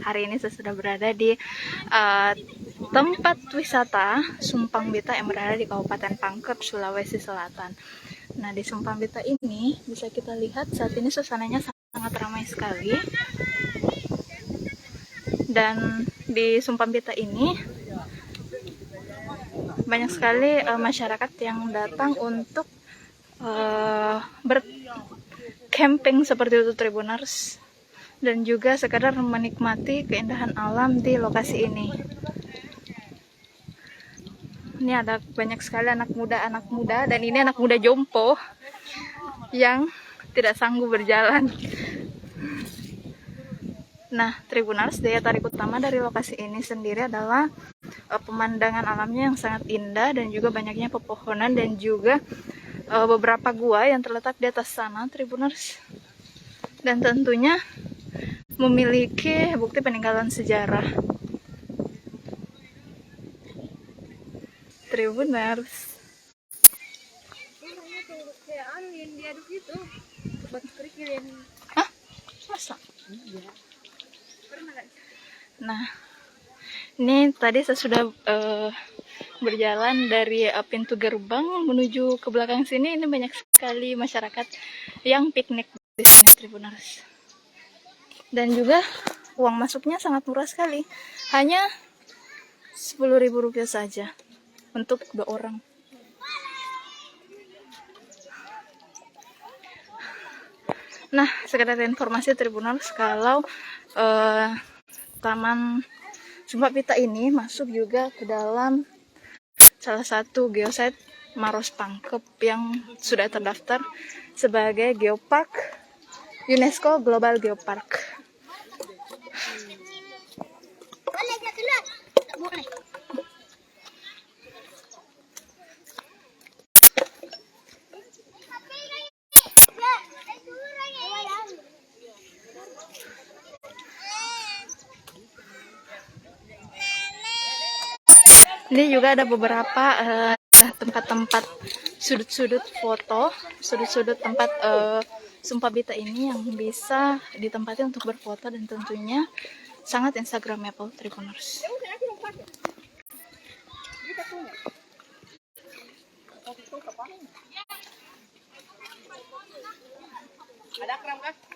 Hari ini saya sudah berada di tempat wisata Sumpang Bita yang berada di Kabupaten Pangkep, Sulawesi Selatan. Nah, di Sumpang Bita ini bisa kita lihat saat ini suasananya sangat ramai sekali. Dan di Sumpang Bita ini banyak sekali masyarakat yang datang untuk bercamping seperti itu, Tribuners, dan juga sekadar menikmati keindahan alam di lokasi ini. Ini ada banyak sekali anak muda, dan ini anak muda jompo yang tidak sanggup berjalan. Nah, Tribuners, daya tarik utama dari lokasi ini sendiri adalah pemandangan alamnya yang sangat indah dan juga banyaknya pepohonan dan juga beberapa gua yang terletak di atas sana, Tribuners, dan tentunya memiliki bukti peninggalan sejarah, Tribuners. Hah? Masa? Nah, ini tadi saya sudah berjalan dari pintu gerbang menuju ke belakang sini. Ini banyak sekali masyarakat yang piknik di sini, Tribuners. Dan juga uang masuknya sangat murah sekali, hanya Rp10.000 saja untuk 2 orang. Nah, sekedar informasi, Tribuners, kalau Taman Sumpang Bita ini masuk juga ke dalam salah satu geosite Maros Pangkep yang sudah terdaftar sebagai Geopark UNESCO Global Geopark. Ini juga ada beberapa tempat-tempat sudut-sudut foto, sudut-sudut tempat Sumpang Bita ini yang bisa ditempati untuk berfoto dan tentunya sangat instagramable, Tribuners. Ada kram kah?